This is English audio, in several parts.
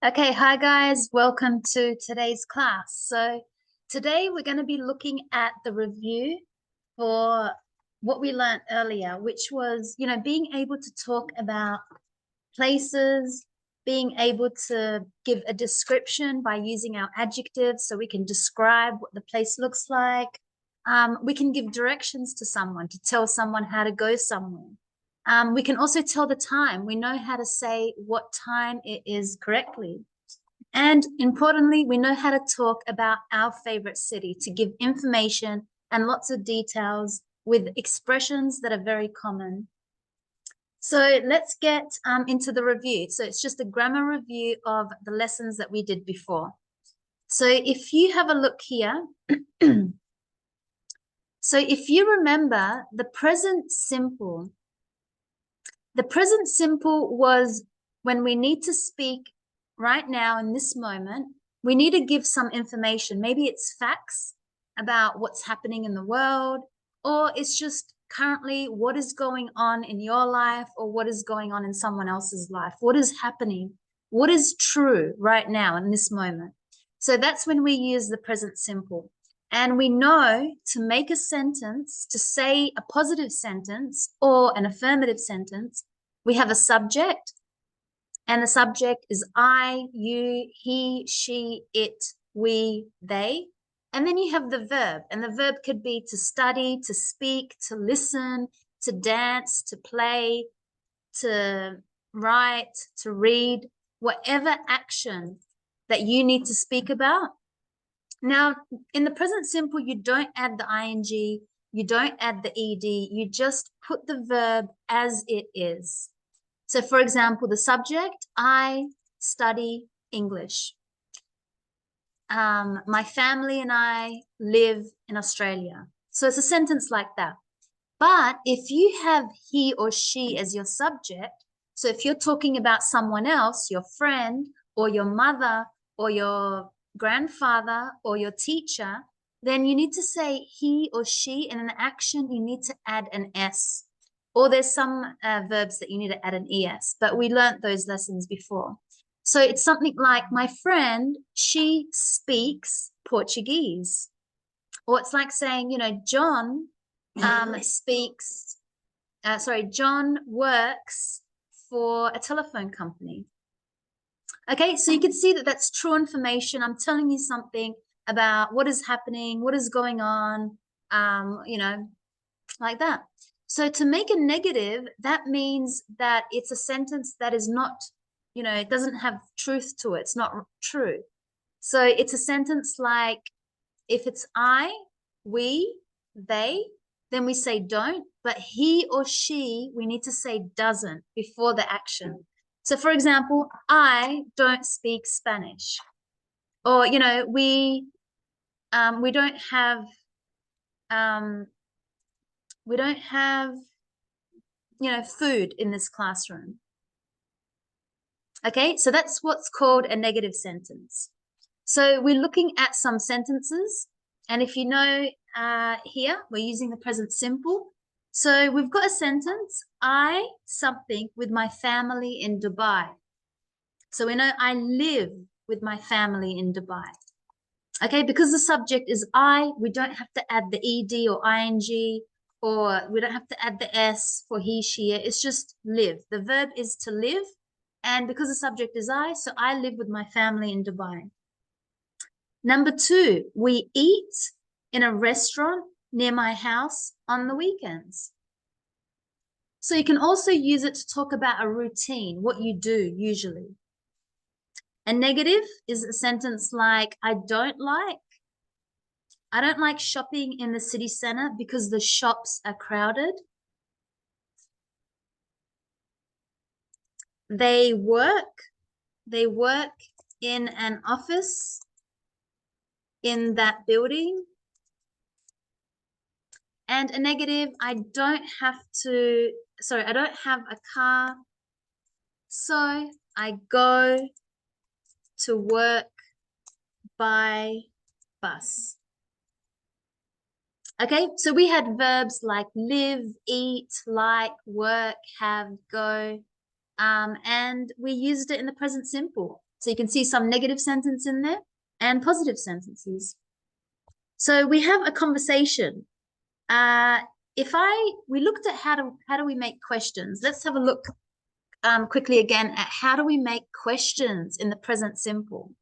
Okay, hi guys, welcome to today's class. So today we're going to be looking at the review for what we learned earlier, which was, being able to talk about places, being able to give a description by using our adjectives so we can describe what the place looks like. We can give directions to someone to tell someone how to go somewhere. We can also tell the time. We know how to say what time it is correctly. And importantly, we know how to talk about our favorite city to give information and lots of details with expressions that are very common. So let's get into the review. So it's just a grammar review of the lessons that we did before. So if you have a look here, so if you remember the present simple was when we need to speak right now in this moment, we need to give some information. Maybe it's facts about what's happening in the world, or it's just currently what is going on in your life or what is going on in someone else's life. What is happening? What is true right now in this moment? So that's when we use the present simple. And we know to make a sentence, to say a positive sentence or an affirmative sentence, we have a subject, and the subject is I, you, he, she, it, we, they. And then you have the verb, and the verb could be to study, to speak, to listen, to dance, to play, to write, to read, whatever action that you need to speak about. Now, in the present simple, you don't add the ing, you don't add the ed, you just put the verb as it is. So for example, the subject, I study English. My family and I live in Australia. So it's a sentence like that. But if you have he or she as your subject, so if you're talking about someone else, your friend or your mother or your grandfather or your teacher, then you need to say he or she, and in the action, you need to add an S. Or there's some verbs that you need to add an ES, but we learned those lessons before. So it's something like, my friend, she speaks Portuguese. Or it's like saying, John John works for a telephone company. Okay, so you can see that that's true information. I'm telling you something about what is happening, what is going on, like that. So to make a negative, that means that it's a sentence that is not, it doesn't have truth to it. It's not true. So it's a sentence like, if it's I, we, they, then we say don't, but he or she, we need to say doesn't before the action. So for example, I don't speak Spanish. Or, we don't have food in this classroom. Okay, so that's what's called a negative sentence. So we're looking at some sentences, and if you know here, we're using the present simple. So we've got a sentence, I something with my family in Dubai. So we know I live with my family in Dubai. Okay, because the subject is I, we don't have to add the ed or ing, or we don't have to add the s for he, she, it. It's just live. The verb is to live, and because the subject is I, so I live with my family in Dubai. Number 2, we eat in a restaurant near my house on the weekends. So you can also use it to talk about a routine, what you do usually. A negative is a sentence like, I don't like shopping in the city center because the shops are crowded. They work in an office in that building. And a negative, I don't have a car, so I go to work by bus. Okay, so we had verbs like live, eat, like, work, have, go, and we used it in the present simple. So you can see some negative sentence in there and positive sentences. So we have a conversation. We looked at how do we make questions. Let's have a look quickly again at how do we make questions in the present simple.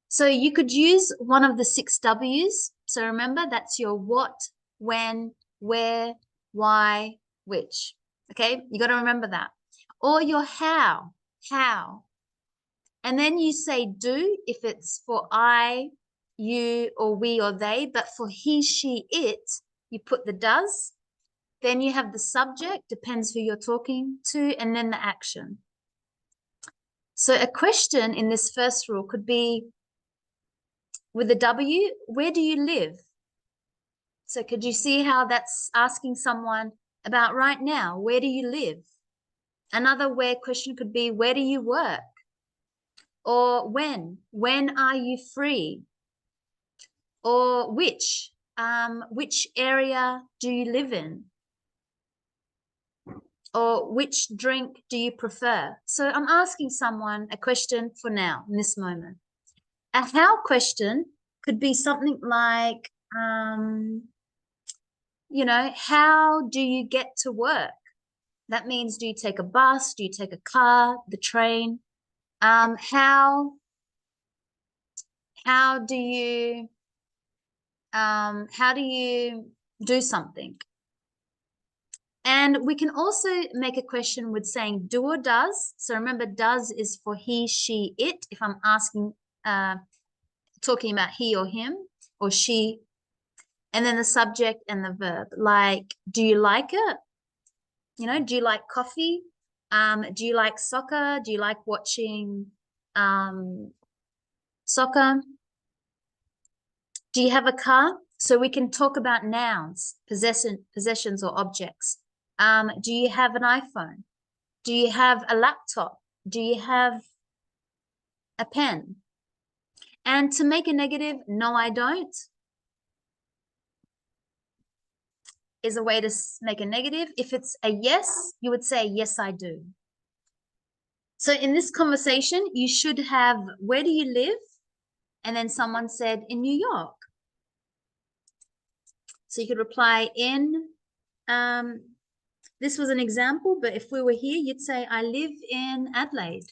So you could use one of the 6 W's. So remember, that's your what, when, where, why, which. Okay, you got to remember that. Or your how. And then you say do if it's for I, you, or we, or they. But for he, she, it, you put the does. Then you have the subject, depends who you're talking to, and then the action. So a question in this first rule could be, with the W, where do you live? So could you see how that's asking someone about right now? Where do you live? Another where question could be, where do you work? Or when? When are you free? Or which area do you live in? Or which drink do you prefer? So I'm asking someone a question for now, in this moment. A how question could be something like, how do you get to work? That means, do you take a bus? Do you take a car, the train? How do you do something? And we can also make a question with saying do or does. So remember, does is for he, she, it. If I'm asking, talking about he or him or she, and then the subject and the verb, like, do you like it? Do you like coffee? Do you like soccer? Do you like watching soccer? Do you have a car? So we can talk about nouns, possessions or objects. Do you have an iPhone? Do you have a laptop? Do you have a pen? And to make a negative, no, I don't, is a way to make a negative. If it's a yes, you would say, yes, I do. So in this conversation, you should have, where do you live? And then someone said, in New York. So you could reply in, this was an example, but if we were here, you'd say, I live in Adelaide.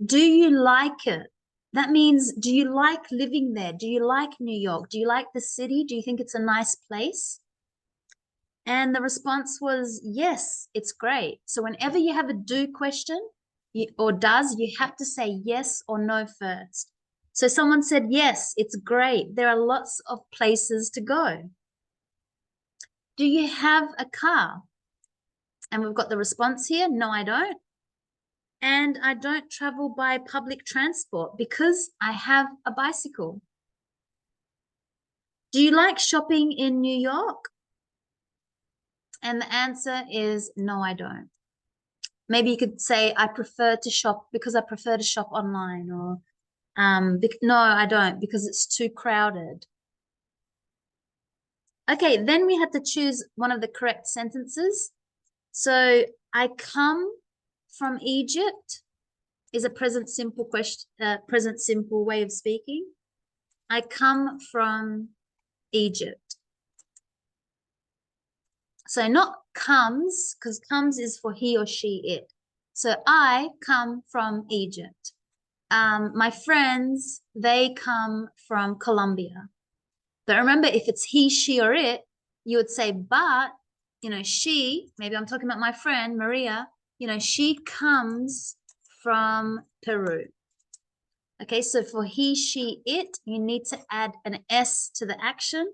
Do you like it? That means, do you like living there? Do you like New York? Do you like the city? Do you think it's a nice place? And the response was, yes, it's great. So whenever you have a do question or does, you have to say yes or no first. So someone said, yes, it's great. There are lots of places to go. Do you have a car? And we've got the response here. No, I don't. And I don't travel by public transport because I have a bicycle. Do you like shopping in New York? And the answer is no, I don't. Maybe you could say, I prefer to shop because I prefer to shop online, or no, I don't because it's too crowded. Okay, then we had to choose one of the correct sentences. So I come from Egypt is a present simple question, present simple way of speaking. I come from Egypt. So not comes, because comes is for he or she, it. So I come from Egypt. My friends, they come from Colombia. But remember, if it's he, she, or it, you would say, but, she, maybe I'm talking about my friend, Maria, she comes from Peru. Okay, so for he, she, it, you need to add an S to the action.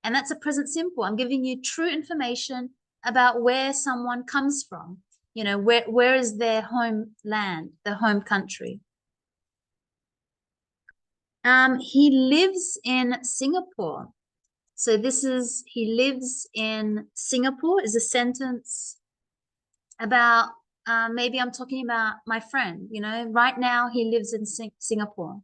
And that's a present simple. I'm giving you true information about where someone comes from. Where is their homeland, their home country. He lives in Singapore. So this is, he lives in Singapore is a sentence about, maybe I'm talking about my friend, right now he lives in Singapore.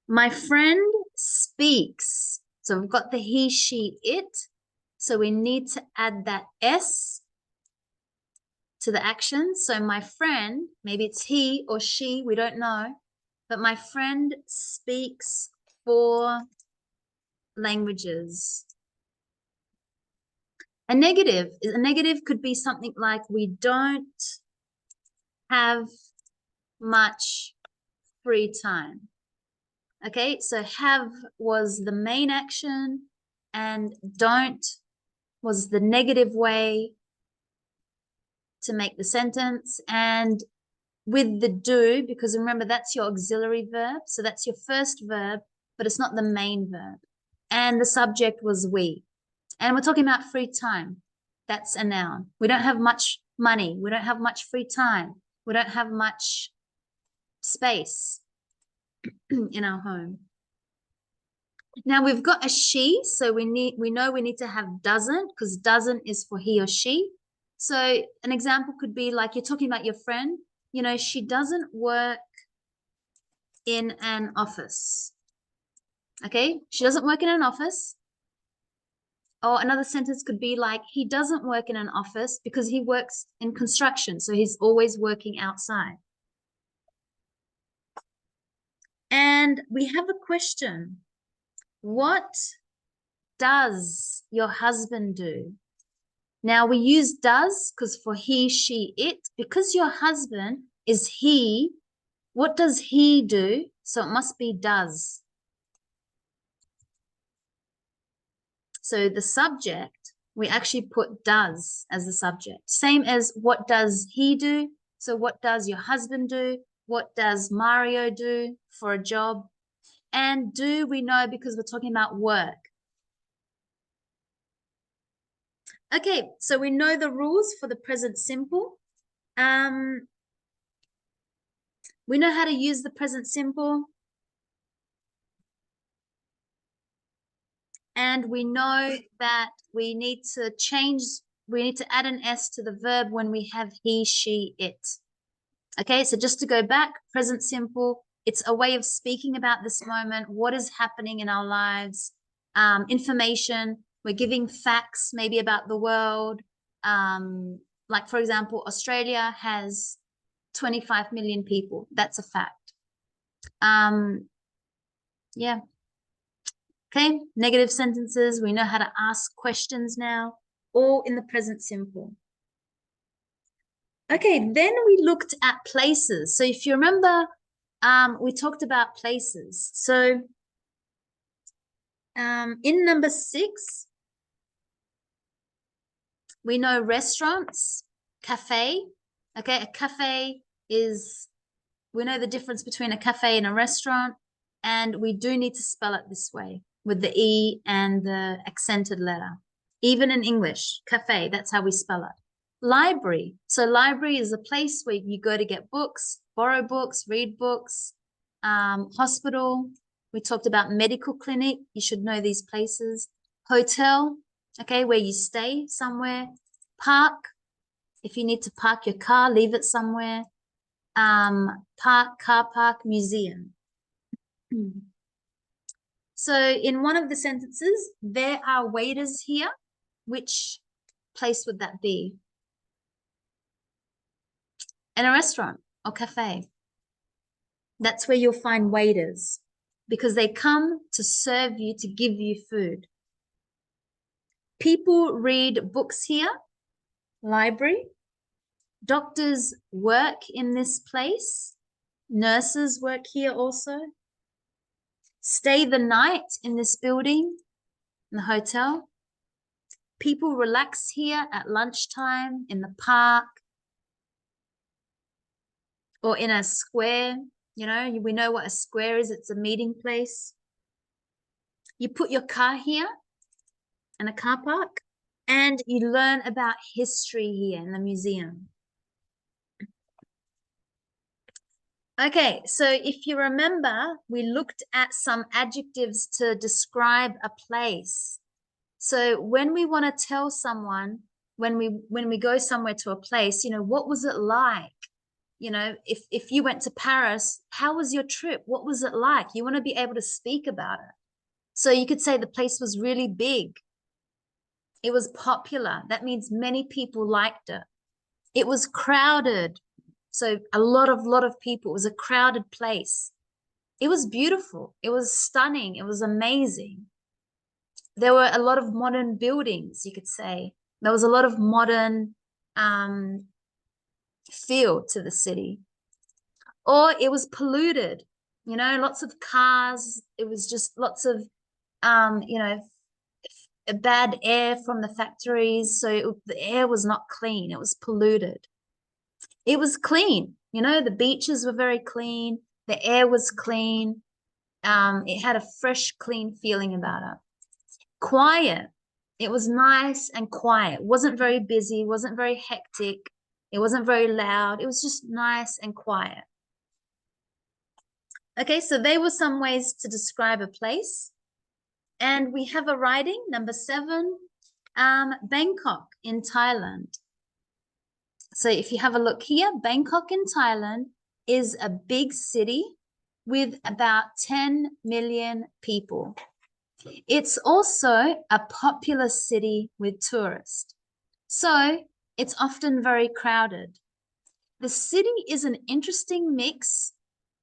My friend speaks. So we've got the he, she, it. So we need to add that S. to the action. So my friend, maybe it's he or she, we don't know, but my friend speaks 4 languages. A negative could be something like we don't have much free time. Okay, so have was the main action and don't was the negative way to make the sentence, and with the do, because remember that's your auxiliary verb, so that's your first verb, but it's not the main verb. And the subject was we. And we're talking about free time. That's a noun. We don't have much money. We don't have much free time. We don't have much space in our home. Now we've got a she, so we know we need to have doesn't, because doesn't is for he or she. So an example could be like you're talking about your friend, you know, she doesn't work in an office. Okay, she doesn't work in an office. Or another sentence could be like, he doesn't work in an office because he works in construction, so he's always working outside. And we have a question. What does your husband do? Now we use does because for he, she, it, because your husband is he, what does he do? So it must be does. So the subject, we actually put does as the subject. Same as what does he do? So what does your husband do? What does Mario do for a job? And do we know because we're talking about work. Okay, so we know the rules for the present simple. We know how to use the present simple. And we know that we need to add an S to the verb when we have he, she, it. Okay, so just to go back, present simple, it's a way of speaking about this moment, what is happening in our lives, information, we're giving facts maybe about the world. Like, for example, Australia has 25 million people. That's a fact. Yeah. Okay, negative sentences, we know how to ask questions now, all in the present simple. Okay, then we looked at places. So if you remember, we talked about places. So in number 6, we know restaurants, cafe. Okay, a cafe is, we know the difference between a cafe and a restaurant, and we do need to spell it this way with the E and the accented letter. Even in English, cafe, that's how we spell it. Library. So library is a place where you go to get books, borrow books, read books. Hospital, we talked about medical clinic. You should know these places. Hotel, okay, where you stay somewhere. Park, if you need to park your car, leave it somewhere. Park, car park, museum. So in one of the sentences, there are waiters here. Which place would that be? In a restaurant or cafe. That's where you'll find waiters because they come to serve you, to give you food. People read books here, library. Doctors work in this place. Nurses work here also. Stay the night in this building, in the hotel. People relax here at lunchtime in the park or in a square. You know, we know what a square is. It's a meeting place. You put your car here in a car park and you learn about history here in the museum. Okay, so if you remember, we looked at some adjectives to describe a place. So when we want to tell someone, when we go somewhere to a place, you know, what was it like? You know, if you went to Paris, how was your trip? What was it like? You want to be able to speak about it. So you could say the place was really big. It was popular. That means many people liked it. It was crowded. So a lot of people. It was a crowded place. It was beautiful. It was stunning. It was amazing. There were a lot of modern buildings, you could say. There was a lot of modern feel to the city. Or it was polluted, lots of cars. It was just lots of, bad air from the factories. So the air was not clean. It was polluted. It was clean. The beaches were very clean. The air was clean. It had a fresh, clean feeling about it. Quiet. It was nice and quiet. It wasn't very busy. It wasn't very hectic. It wasn't very loud. It was just nice and quiet. Okay, so they were some ways to describe a place. And we have a writing, number 7, Bangkok in Thailand. So if you have a look here, Bangkok in Thailand is a big city with about 10 million people. It's also a popular city with tourists. So it's often very crowded. The city is an interesting mix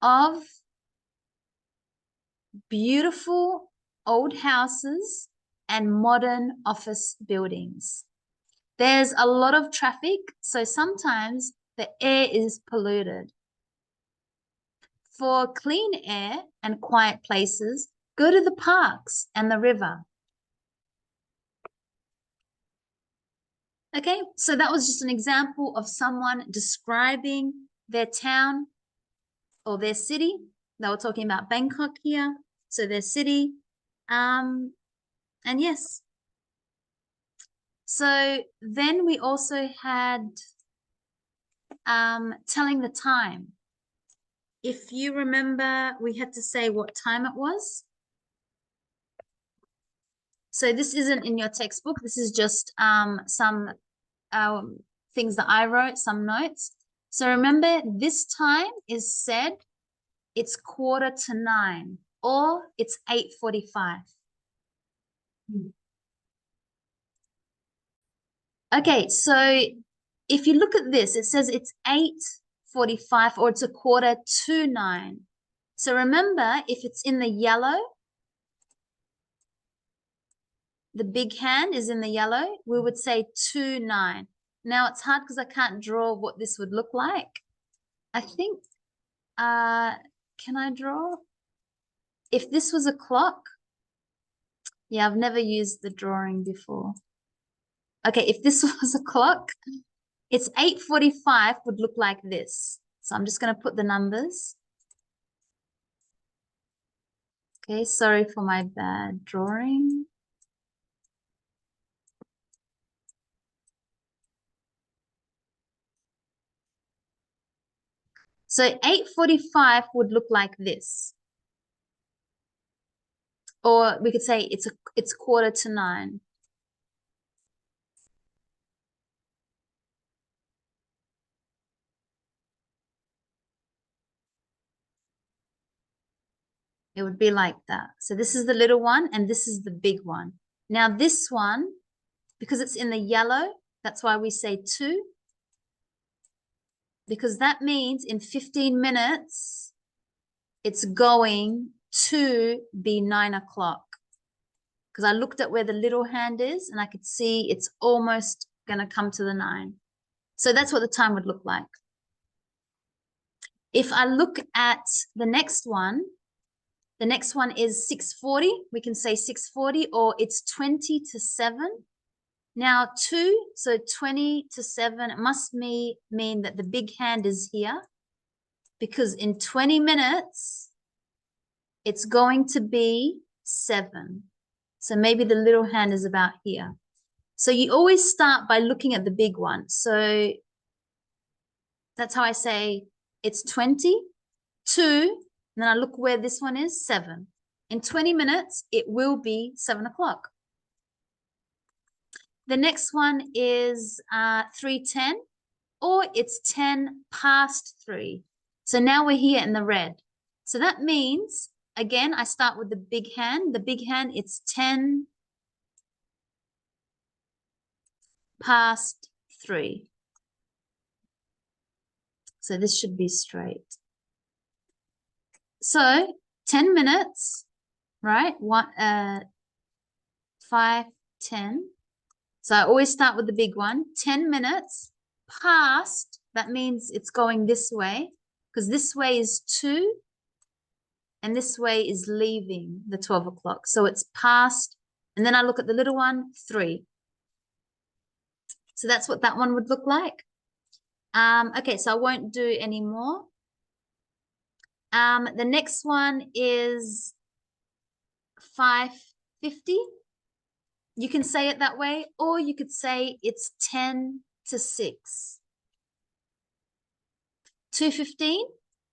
of beautiful old houses and modern office buildings. There's a lot of traffic, so sometimes the air is polluted. For clean air and quiet places, go to the parks and the river. Okay, so that was just an example of someone describing their town or their city. They were talking about Bangkok here, so their city. And yes. So then we also had telling the time. If you remember, we had to say what time it was. So this isn't in your textbook. This is just some things that I wrote, some notes. So remember, this time is said it's 8:45 or it's 8:45. Okay, so if you look at this, it says it's 8:45 or it's 8:45. So remember, if it's in the yellow, the big hand is in the yellow, we would say 2:09. Now it's hard because I can't draw what this would look like. I think, can I draw? If this was a clock, yeah, I've never used the drawing before. Okay, if this was a clock, it's 8:45 would look like this. So I'm just going to put the numbers. Okay, sorry for my bad drawing. So 8:45 would look like this. Or we could say it's 8:45. It would be like that. So this is the little one and this is the big one. Now this one, because it's in the yellow, that's why we say 2. Because that means in 15 minutes, it's going to be 9 o'clock. Because I looked at where the little hand is and I could see it's almost going to come to the 9. So that's what the time would look like. If I look at the next one is 6:40. We can say 6:40 or it's 20 to 7. Now 2, so 20 to 7, it must mean that the big hand is here because in 20 minutes, it's going to be 7. So maybe the little hand is about here. So you always start by looking at the big one. So that's how I say it's 20, 2, and then I look where this one is, 7. In 20 minutes, it will be 7 o'clock. The next one is 3:10, or it's 10 past 3. So now we're here in the red. So that means, again, I start with the big hand. The big hand, it's 10 past 3. So this should be straight. So 10 minutes, right? 5, 10. So I always start with the big one. 10 minutes past, that means it's going this way, because this way is 2 and this way is leaving the 12 o'clock. So it's past, and then I look at the little one, 3. So that's what that one would look like. Okay, so I won't do any more. The next one is 5:50. You can say it that way, or you could say it's 10 to 6. 2:15,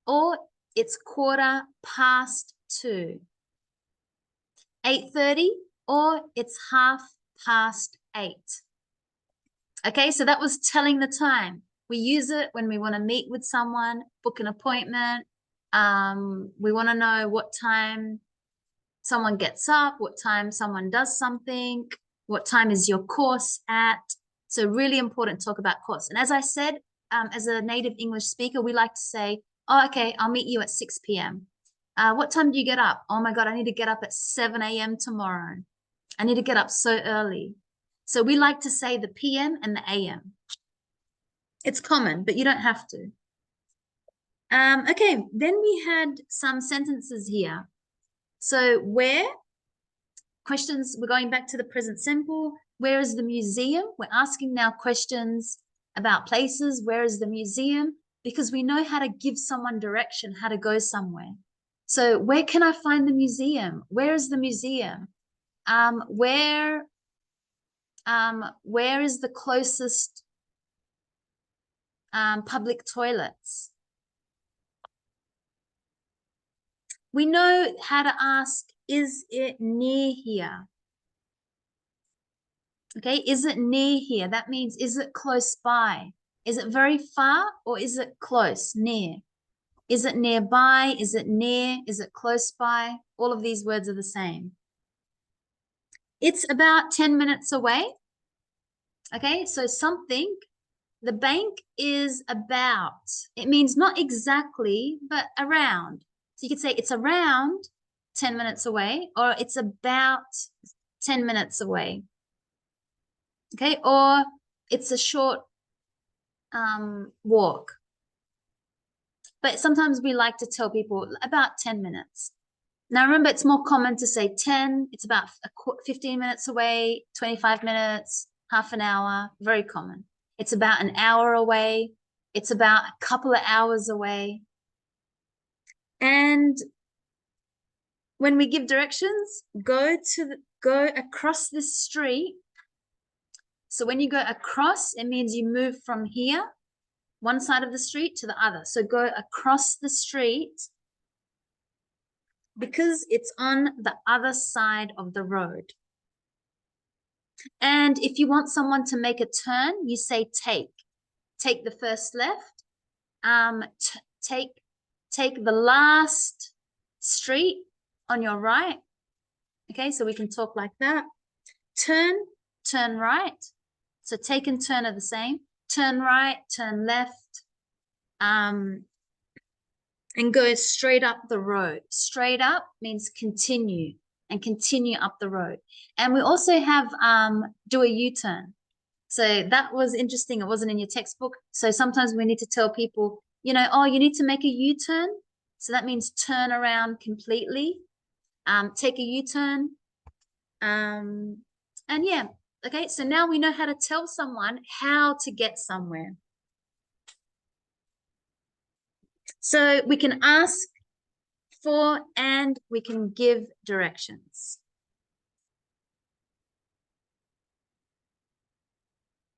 or it's 2:15. 8:30, or it's 8:30. Okay, so that was telling the time. We use it when we want to meet with someone, book an appointment. We want to know what time someone gets up, what time someone does something, what time is your course at. So really important to talk about course. And as I said, as a native English speaker, we like to say, oh, okay, I'll meet you at 6 p.m. What time do you get up? Oh my God, I need to get up at 7 a.m. tomorrow. I need to get up so early. So we like to say the PM and the AM. It's common, but you don't have to. Okay, then we had some sentences here. So where, questions, we're going back to the present simple. Where is the museum? We're asking now questions about places. Where is the museum? Because we know how to give someone direction, how to go somewhere. So where can I find the museum? Where is the museum? Where is the closest public toilets? We know how to ask, is it near here? Okay, is it near here? That means, is it close by? Is it very far, or is it close, near? Is it nearby? Is it near? Is it close by? All of these words are the same. It's about 10 minutes away. Okay, so something, the bank is about. It means not exactly, but around. So you could say it's around 10 minutes away, or it's about 10 minutes away. Okay, or it's a short walk. But sometimes we like to tell people about 10 minutes. Now, remember, it's more common to say 10. It's about 15 minutes away, 25 minutes, half an hour, very common. It's about an hour away. It's about a couple of hours away. And when we give directions, go across this street. So when you go across, it means you move from here, one side of the street, to the other. So go across the street because it's on the other side of the road. And if you want someone to make a turn, you say take. Take the first left. Take the last street on your right. Okay, so we can talk like that. Turn right. So take and turn are the same. Turn right, turn left, and go straight up the road. Straight up means continue, and continue up the road. And we also have do a U-turn. So that was interesting. It wasn't in your textbook. So sometimes we need to tell people, you know, oh, you need to make a U-turn. So that means turn around completely. Take a U-turn. And yeah, okay. So now we know how to tell someone how to get somewhere. So we can ask for and we can give directions.